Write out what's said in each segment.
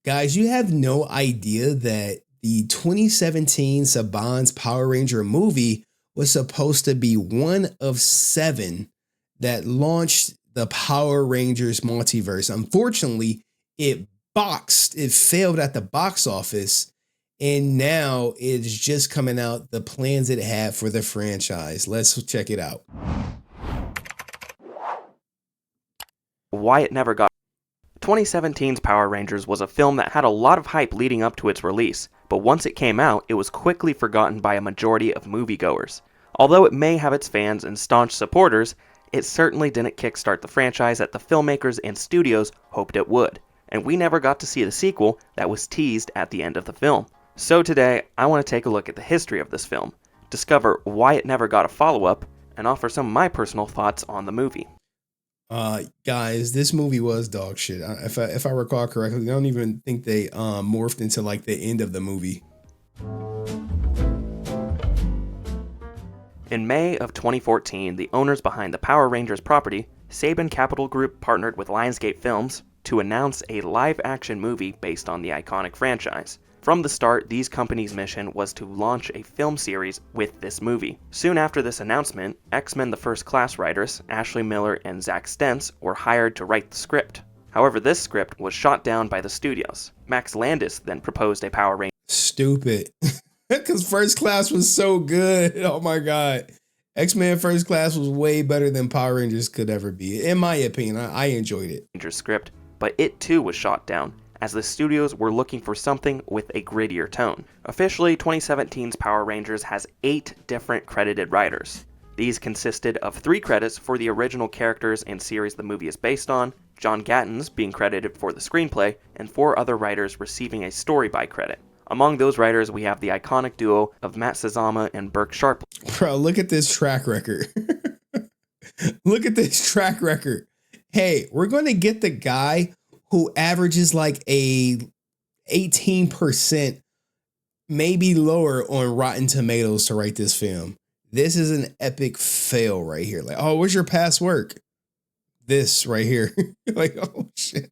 Guys, you have no idea that the 2017 Saban's Power Ranger movie was supposed to be one of seven that launched the Power Rangers multiverse. Unfortunately, it failed at the box office, and now it's just coming out the plans it had for the franchise. Let's check it out. Why it never got. 2017's Power Rangers was a film that had a lot of hype leading up to its release, but once it came out, it was quickly forgotten by a majority of moviegoers. Although it may have its fans and staunch supporters, it certainly didn't kickstart the franchise that the filmmakers and studios hoped it would, and we never got to see the sequel that was teased at the end of the film. So today, I want to take a look at the history of this film, discover why it never got a follow-up, and offer some of my personal thoughts on the movie. Guys, this movie was dog shit. If I recall correctly, I don't even think they morphed into like the end of the movie. In May of 2014, the owners behind the Power Rangers property, Saban Capital Group, partnered with Lionsgate Films to announce a live-action movie based on the iconic franchise. From the start, these companies' mission was to launch a film series with this movie. Soon after this announcement, X-Men: The First Class writers, Ashley Miller and Zach Stentz, were hired to write the script. However, this script was shot down by the studios. Max Landis then proposed a Power Ranger. Stupid. Because First Class was so good. Oh my God. X-Men First Class was way better than Power Rangers could ever be. In my opinion, I enjoyed it. Script, but it too was shot down, as the studios were looking for something with a grittier tone. Officially, 2017's Power Rangers has 8 different credited writers. These consisted of 3 credits for the original characters and series the movie is based on, John Gatton's being credited for the screenplay, and 4 other writers receiving a story by credit. Among those writers, we have the iconic duo of Matt Sazama and Burke Sharp. Bro, look at this track record. Look at this track record. Hey, we're going to get the guy who averages like a 18%, maybe lower on Rotten Tomatoes to write this film. This is an epic fail right here. Like, oh, where's your past work? This right here. Like, oh shit.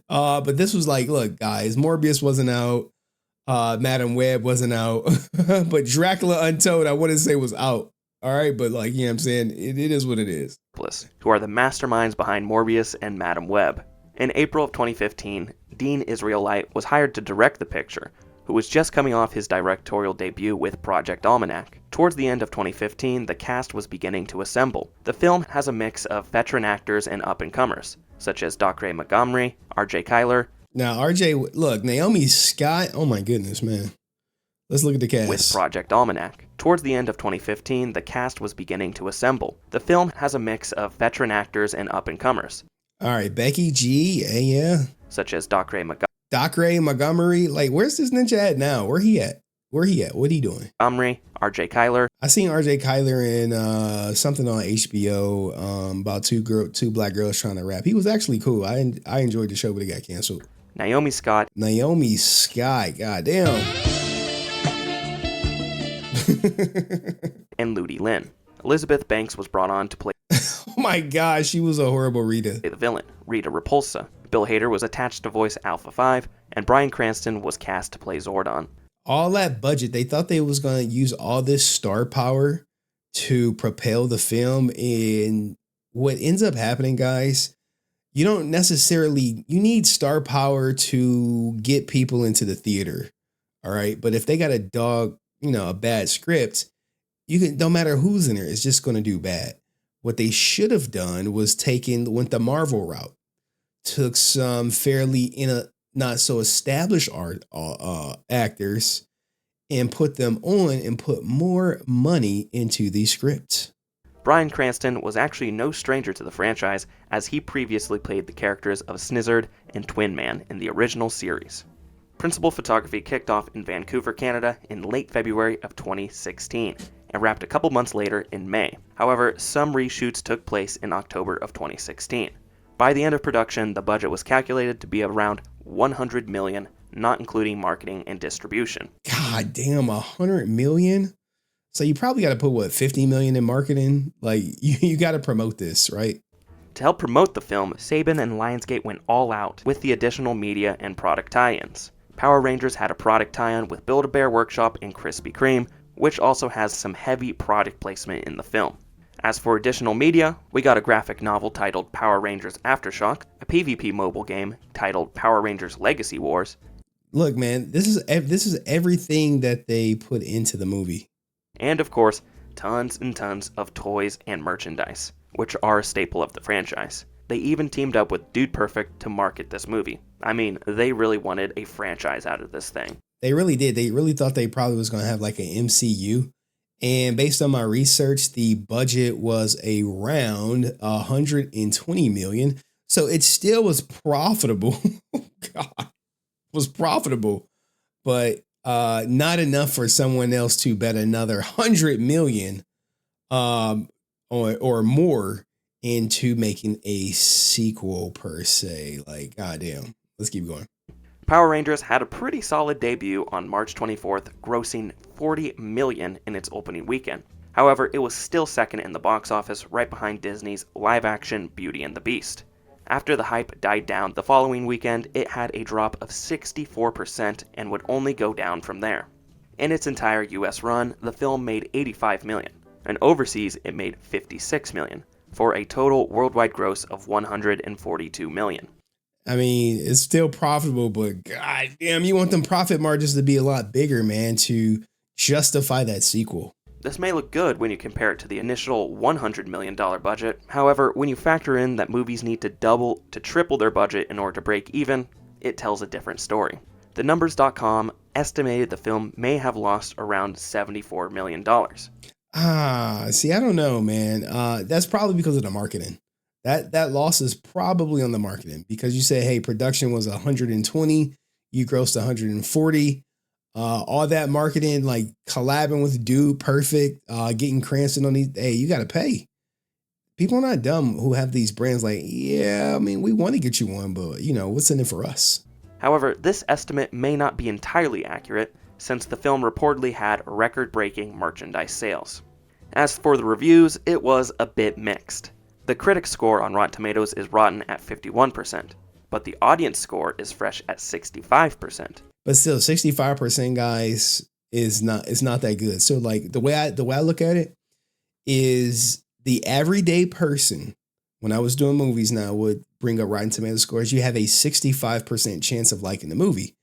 But this was like, look, guys, Morbius wasn't out. Madam Web wasn't out. But Dracula Untold, I wouldn't say was out. All right, but like, you know what I'm saying? It is what it is. Who are the masterminds behind Morbius and Madam Web. In April of 2015, Dean Israelite was hired to direct the picture, who was just coming off his directorial debut with Project Almanac. Towards the end of 2015, the cast was beginning to assemble. The film has a mix of veteran actors and up-and-comers, such as Dacre Montgomery, RJ Kyler. Now, RJ, look, Naomi Scott, oh my goodness, man. Let's look at the cast. With Project Almanac. Towards the end of 2015, the cast was beginning to assemble. The film has a mix of veteran actors and up-and-comers. All right, Becky G, yeah. Such as Dacre Montgomery. Like, where's this ninja at now? Where he at? What he doing? Montgomery, RJ Kyler. I seen RJ Kyler in something on HBO about two black girls trying to rap. He was actually cool. I enjoyed the show, but it got canceled. Naomi Scott, goddamn. and Ludi Lin. Elizabeth Banks was brought on to play oh my gosh, she was a horrible Rita. The villain, Rita Repulsa. Bill Hader was attached to voice Alpha 5, and Bryan Cranston was cast to play Zordon. All that budget, they thought they was going to use all this star power to propel the film, and what ends up happening, guys, you need star power to get people into the theater. All right. But if they got a bad script, no matter who's in there, it's just going to do bad. What they should have done was went the Marvel route, took some fairly not so established actors and put them on and put more money into the script. Bryan Cranston was actually no stranger to the franchise, as he previously played the characters of Snizzard and Twin Man in the original series. Principal photography kicked off in Vancouver, Canada in late February of 2016 and wrapped a couple months later in May. However, some reshoots took place in October of 2016. By the end of production, the budget was calculated to be around $100 million, not including marketing and distribution. God damn, $100 million? So you probably got to put, $50 million in marketing? Like, you got to promote this, right? To help promote the film, Saban and Lionsgate went all out with the additional media and product tie-ins. Power Rangers had a product tie-in with Build-A-Bear Workshop and Krispy Kreme, which also has some heavy product placement in the film. As for additional media, we got a graphic novel titled Power Rangers Aftershock, a PvP mobile game titled Power Rangers Legacy Wars. Look, man, this is everything that they put into the movie. And of course, tons and tons of toys and merchandise, which are a staple of the franchise. They even teamed up with Dude Perfect to market this movie. I mean, they really wanted a franchise out of this thing. They really did. They really thought they probably was going to have like an MCU. And based on my research, the budget was around 120 million. So it still was profitable. God, was profitable, but not enough for someone else to bet another 100 million or more into making a sequel per se. Like, goddamn. Let's keep going. Power Rangers had a pretty solid debut on March 24th, grossing $40 million in its opening weekend. However, it was still second in the box office, right behind Disney's live-action Beauty and the Beast. After the hype died down the following weekend, it had a drop of 64% and would only go down from there. In its entire US run, the film made $85 million, and overseas it made $56 million, for a total worldwide gross of $142 million. I mean, it's still profitable, but god damn, you want them profit margins to be a lot bigger, man, to justify that sequel. This may look good when you compare it to the initial $100 million budget. However, when you factor in that movies need to double to triple their budget in order to break even, it tells a different story. TheNumbers.com estimated the film may have lost around $74 million. See, I don't know, man. That's probably because of the marketing. That loss is probably on the marketing because you say, hey, production was 120, you grossed 140. All that marketing, like collabing with Dude Perfect, getting Cranston on these, hey, you got to pay. People are not dumb who have these brands like, yeah, I mean, we want to get you one, but you know, what's in it for us? However, this estimate may not be entirely accurate since the film reportedly had record-breaking merchandise sales. As for the reviews, it was a bit mixed. The critic score on Rotten Tomatoes is rotten at 51%, but the audience score is fresh at 65%. But still, 65%, guys, is not that good. So like the way I look at it is the everyday person, when I was doing movies now, would bring up Rotten Tomatoes scores. You have a 65% chance of liking the movie.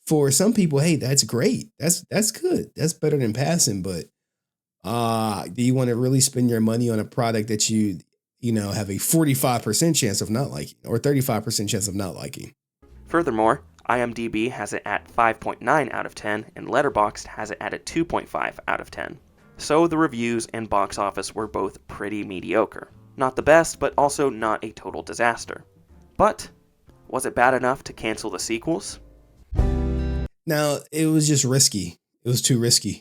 For some people, hey, that's great. That's good. That's better than passing. But do you want to really spend your money on a product that you have a 45% chance of not liking or 35% chance of not liking? Furthermore, IMDb has it at 5.9 out of 10 and Letterboxd has it at a 2.5 out of 10. So the reviews and box office were both pretty mediocre. Not the best, but also not a total disaster. But was it bad enough to cancel the sequels? Now, it was just risky. It was too risky.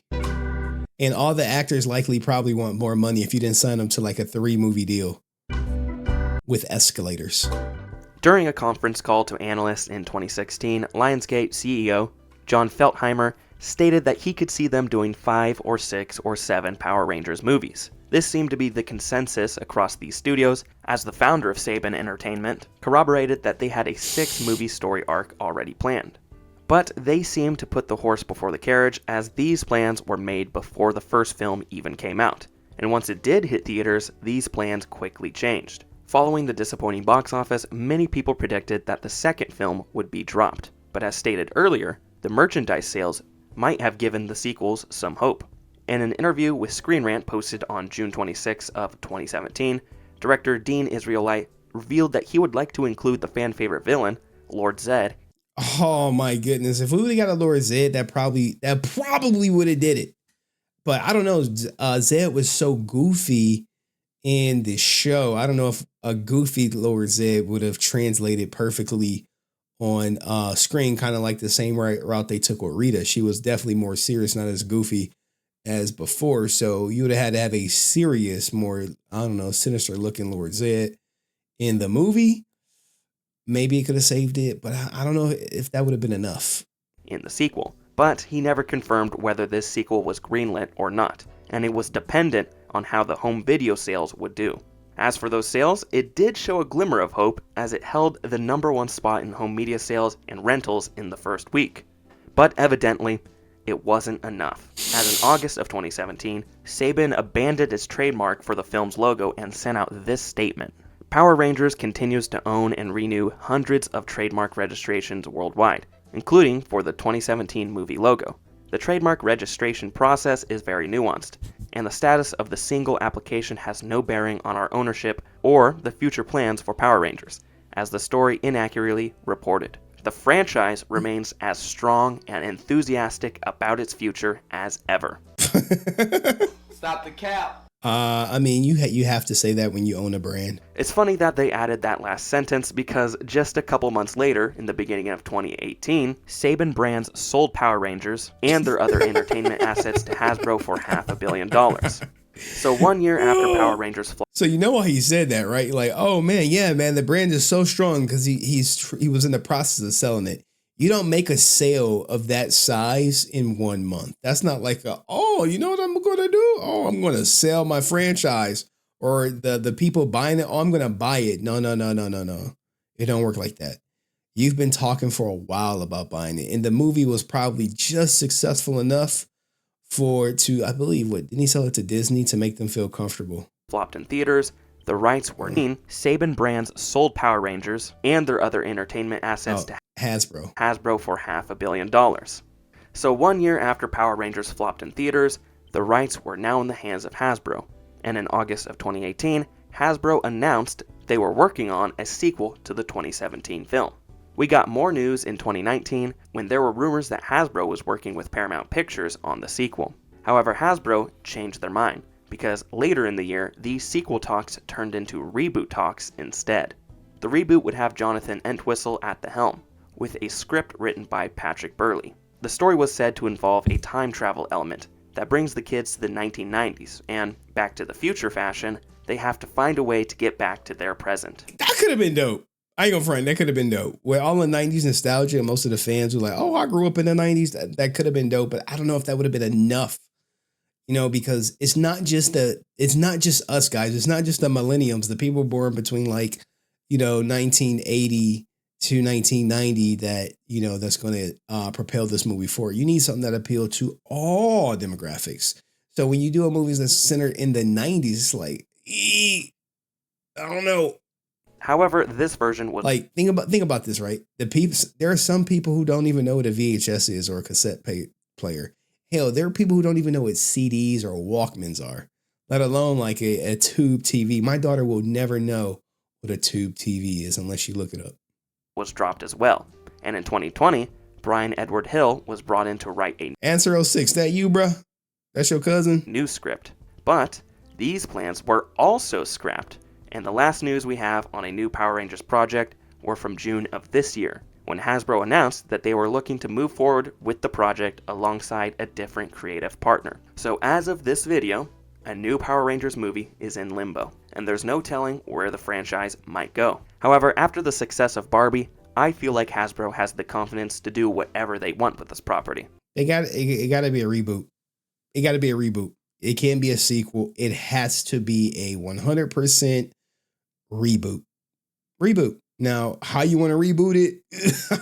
And all the actors likely probably want more money if you didn't sign them to like a 3-movie deal with escalators. During a conference call to analysts in 2016, Lionsgate CEO John Feltheimer stated that he could see them doing 5 or 6 or 7 Power Rangers movies. This seemed to be the consensus across these studios, as the founder of Saban Entertainment corroborated that they had a 6-movie story arc already planned. But they seemed to put the horse before the carriage, as these plans were made before the first film even came out. And once it did hit theaters, these plans quickly changed. Following the disappointing box office, many people predicted that the second film would be dropped. But as stated earlier, the merchandise sales might have given the sequels some hope. In an interview with Screen Rant posted on June 26 of 2017, director Dean Israelite revealed that he would like to include the fan-favorite villain, Lord Zed. Oh my goodness! If we would have got a Lord Zed, that probably would have did it. But I don't know. Zed was so goofy in the show. I don't know if a goofy Lord Zed would have translated perfectly on screen, kind of like the same route they took with Rita. She was definitely more serious, not as goofy as before. So you would have had to have a serious, more, I don't know, sinister looking Lord Zed in the movie. Maybe it could have saved it, but I don't know if that would have been enough. In the sequel, but he never confirmed whether this sequel was greenlit or not, and it was dependent on how the home video sales would do. As for those sales, it did show a glimmer of hope as it held the #1 spot in home media sales and rentals in the first week. But evidently, it wasn't enough, as in August of 2017, Saban abandoned its trademark for the film's logo and sent out this statement. Power Rangers continues to own and renew hundreds of trademark registrations worldwide, including for the 2017 movie logo. The trademark registration process is very nuanced, and the status of the single application has no bearing on our ownership or the future plans for Power Rangers, as the story inaccurately reported. The franchise remains as strong and enthusiastic about its future as ever. Stop the cap. I mean, you have to say that when you own a brand. It's funny that they added that last sentence because just a couple months later, in the beginning of 2018, Saban Brands sold Power Rangers and their other entertainment assets to Hasbro for $500 million. So 1 year after Power Rangers flopped. So you know why he said that, right? Like, oh man, yeah, man, the brand is so strong because he was in the process of selling it. You don't make a sale of that size in 1 month. That's not like you know what I'm going to do? Oh, I'm going to sell my franchise, or the people buying it. Oh, I'm going to buy it. No. It don't work like that. You've been talking for a while about buying it, and the movie was probably just successful enough I believe, didn't he sell it to Disney to make them feel comfortable? Flopped in theaters. The rights were Saban Brands sold Power Rangers and their other entertainment assets to Hasbro for $500 million. So 1 year after Power Rangers flopped in theaters, the rights were now in the hands of Hasbro. And in August of 2018, Hasbro announced they were working on a sequel to the 2017 film. We got more news in 2019 when there were rumors that Hasbro was working with Paramount Pictures on the sequel. However, Hasbro changed their mind, because later in the year, these sequel talks turned into reboot talks instead. The reboot would have Jonathan Entwistle at the helm, with a script written by Patrick Burley. The story was said to involve a time travel element that brings the kids to the 1990s, and, Back to the Future fashion, they have to find a way to get back to their present. That could have been dope. I ain't gonna front, that could have been dope. With all the 90s nostalgia, most of the fans were like, oh, I grew up in the 90s. That could have been dope, but I don't know if that would have been enough. You know, because it's not just us guys. It's not just the millenniums, the people born between 1980 to 1990 that, that's going to propel this movie forward. You need something that appeals to all demographics. So when you do a movie that's centered in the 90s, it's like, I don't know. However, this version was think about this, right? There are some people who don't even know what a VHS is or a cassette player. Hell, there are people who don't even know what CDs or Walkmans are, let alone like a tube TV. My daughter will never know what a tube TV is unless she look it up. Was dropped as well. And in 2020, Brian Edward Hill was brought in to write a Answer 06, that you, bruh? That's your cousin? New script. But these plans were also scrapped. And the last news we have on a new Power Rangers project were from June of this year, when Hasbro announced that they were looking to move forward with the project alongside a different creative partner. So as of this video, a new Power Rangers movie is in limbo, and there's no telling where the franchise might go. However, after the success of Barbie, I feel like Hasbro has the confidence to do whatever they want with this property. It got to be a reboot. It got to be a reboot. It can't be a sequel. It has to be a 100% reboot. Now, how you want to reboot it?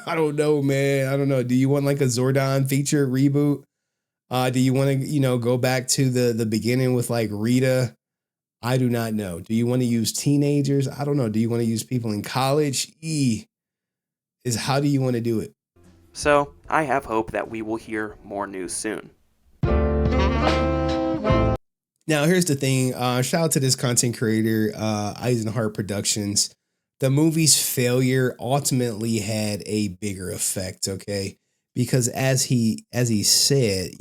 I don't know, man. I don't know. Do you want like a Zordon feature reboot? Do you want to, go back to the beginning with like Rita? I do not know. Do you want to use teenagers? I don't know. Do you want to use people in college? How do you want to do it? So I have hope that we will hear more news soon. Now, here's the thing. Shout out to this content creator, Eisenhart Productions. The movie's failure ultimately had a bigger effect, okay? Because as he said,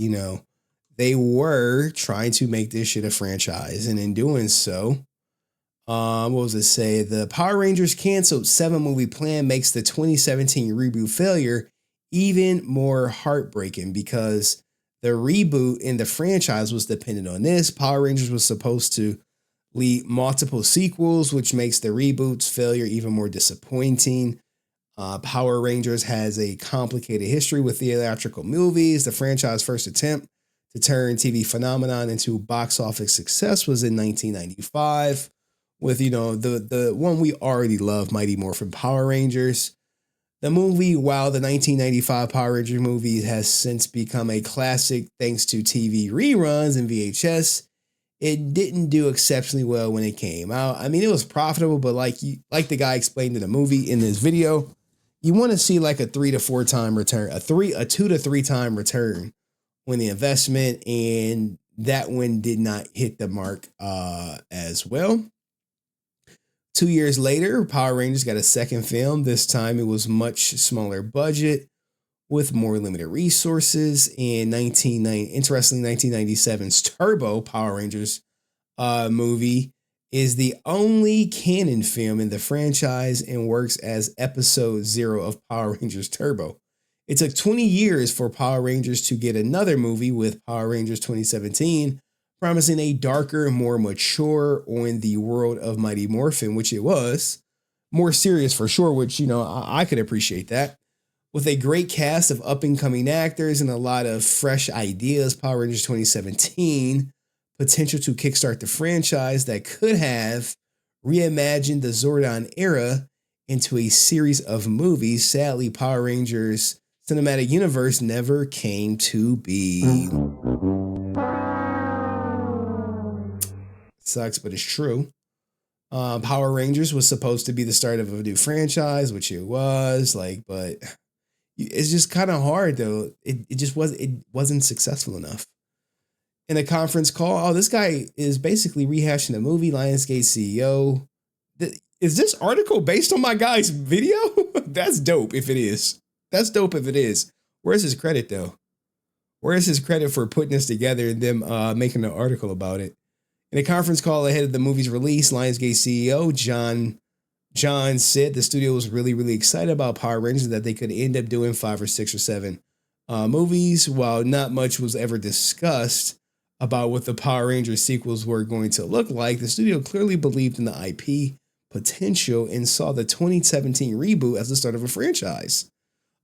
they were trying to make this shit a franchise. And in doing so, what was it say? The Power Rangers canceled 7-movie plan makes the 2017 reboot failure even more heartbreaking, because the reboot in the franchise was dependent on this. Power Rangers was supposed to lead multiple sequels, which makes the reboot's failure even more disappointing. Power Rangers has a complicated history with theatrical movies. The franchise's first attempt to turn TV phenomenon into box office success was in 1995, with, the one we already love, Mighty Morphin Power Rangers. The movie, while the 1995 Power Rangers movie has since become a classic thanks to TV reruns and VHS, it didn't do exceptionally well when it came out. I mean, it was profitable, but like the guy explained in the movie in this video, you want to see like a 3 to 4 time return, a 2 to 3 time return on the investment, and that one did not hit the mark as well. 2 years later, Power Rangers got a second film. This time it was much smaller budget with more limited resources. Interestingly, 1997's Turbo Power Rangers movie is the only canon film in the franchise and works as episode 0 of Power Rangers Turbo. It took 20 years for Power Rangers to get another movie with Power Rangers 2017, promising a darker, more mature on the world of Mighty Morphin, which it was. More serious for sure, which, I could appreciate that. With a great cast of up-and-coming actors and a lot of fresh ideas, Power Rangers 2017, potential to kickstart the franchise that could have reimagined the Zordon era into a series of movies. Sadly, Power Rangers cinematic universe never came to be. Sucks, but it's true. Power Rangers was supposed to be the start of a new franchise, which it was, but it's just kind of hard though. It wasn't successful enough. In a conference call, this guy is basically rehashing the movie. Lionsgate CEO. Is this article based on my guy's video? That's dope if it is. That's dope if it is. Where's his credit though? Where's his credit for putting this together and them making an article about it? In a conference call ahead of the movie's release, Lionsgate CEO John said the studio was really, really excited about Power Rangers, that they could end up doing 5 or 6 or 7 movies. While not much was ever discussed about what the Power Rangers sequels were going to look like, the studio clearly believed in the IP potential and saw the 2017 reboot as the start of a franchise.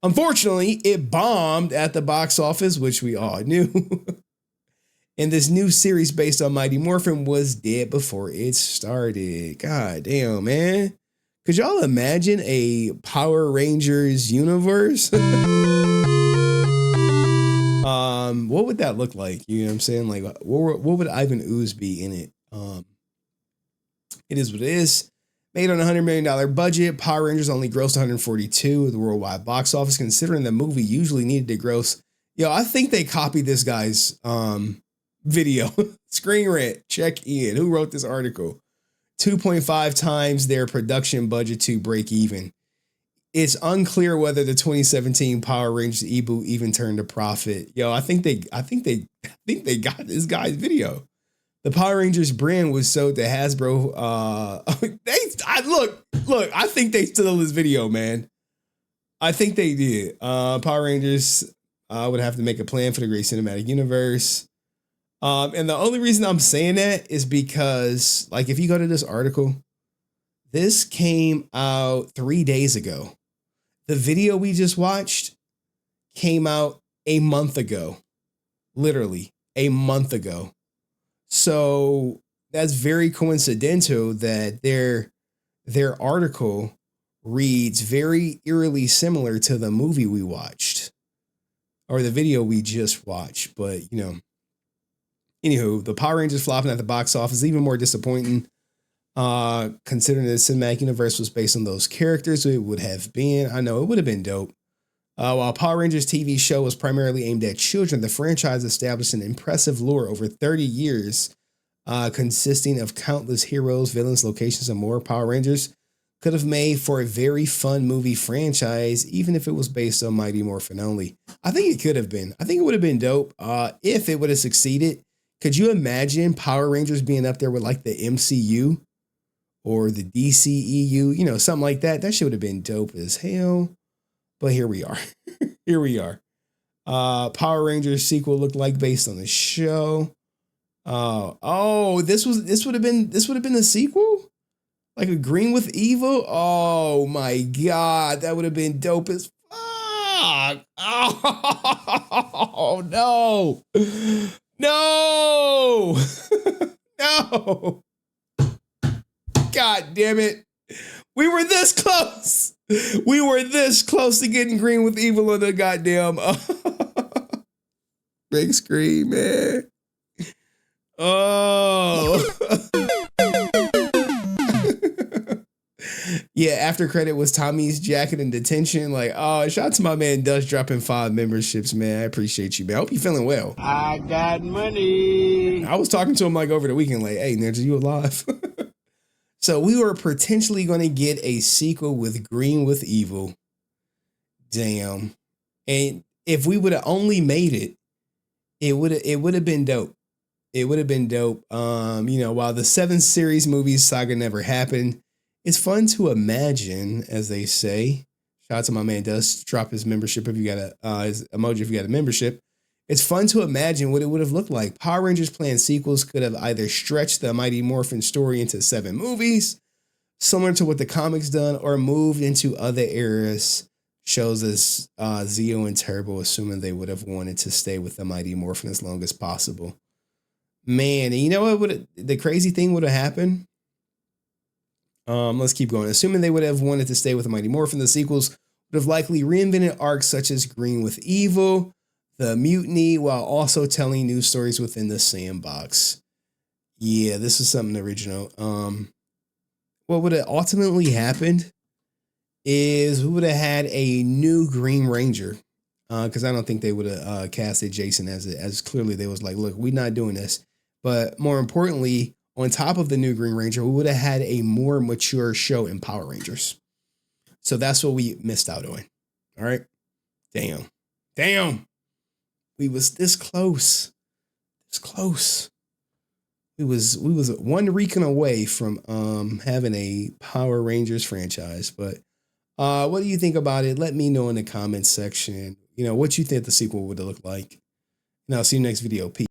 Unfortunately, it bombed at the box office, which we all knew. And this new series based on Mighty Morphin was dead before it started. God damn, man. Could y'all imagine a Power Rangers universe? What would that look like? You know what I'm saying? Like, what would Ivan Ooze be in it? It is what it is. Made on a $100 million budget, Power Rangers only grossed 142 at the worldwide box office, considering the movie usually needed to gross. I think they copied this guy's video. Screen Rant, check in. Who wrote this article? 2.5 times their production budget to break even. It's unclear whether the 2017 Power Rangers reboot even turned a profit. I think they got this guy's video. The Power Rangers brand was sold to Hasbro. Look, I think they stole this video, man. I think they did. Power Rangers would have to make a plan for the great cinematic universe. And the only reason I'm saying that is because, if you go to this article, this came out 3 days ago. The video we just watched came out a month ago. Literally a month ago. So that's very coincidental that their article reads very eerily similar to the movie we watched or the video we just watched. But, anywho, the Power Rangers flopping at the box office is even more disappointing. Considering the cinematic universe was based on those characters, it would have been. I know it would have been dope. While Power Rangers TV show was primarily aimed at children, the franchise established an impressive lore over 30 years, consisting of countless heroes, villains, locations, and more. Power Rangers could have made for a very fun movie franchise, even if it was based on Mighty Morphin only. I think it could have been. I think it would have been dope if it would have succeeded. Could you imagine Power Rangers being up there with the MCU or the DCEU, something like that? That shit would have been dope as hell. But here we are. Here we are. Power Rangers sequel looked like based on the show. This would have been the sequel? Like a Green with Evil? Oh my God, that would have been dope as fuck. Oh no. No. No. God damn it. We were this close. We were this close to getting Green with Evil on the goddamn big screen, man. Oh. Yeah, after credit was Tommy's jacket in detention. Like, oh, shout out to my man Dust dropping 5 memberships, man. I appreciate you, man. I hope you're feeling well. I got money. I was talking to him like over the weekend, like, hey, Ninja, you alive? So we were potentially going to get a sequel with Green with Evil. Damn. And if we would have only made it, it would have been dope. It would have been dope. While the 7 series movies saga never happened, it's fun to imagine, as they say. Shout out to my man Dust. Drop his membership if you got his emoji if you got a membership. It's fun to imagine what it would have looked like. Power Rangers planned sequels could have either stretched the Mighty Morphin story into 7 movies, similar to what the comics done, or moved into other eras. Shows as Zeo and Turbo, assuming they would have wanted to stay with the Mighty Morphin as long as possible. Man, and you know what the crazy thing would have happened? Let's keep going. Assuming they would have wanted to stay with the Mighty Morphin, the sequels would have likely reinvented arcs such as Green with Evil, the Mutiny, while also telling new stories within the sandbox. Yeah, this is something original. What would have ultimately happened is we would have had a new Green Ranger. Because I don't think they would have casted Jason as clearly they was like, look, we're not doing this. But more importantly, on top of the new Green Ranger, we would have had a more mature show in Power Rangers. So that's what we missed out on. All right. Damn. We was this close. We was one Recon away from having a Power Rangers franchise. But what do you think about it? Let me know in the comments section. What you think the sequel would have looked like. And I'll see you next video. Peace.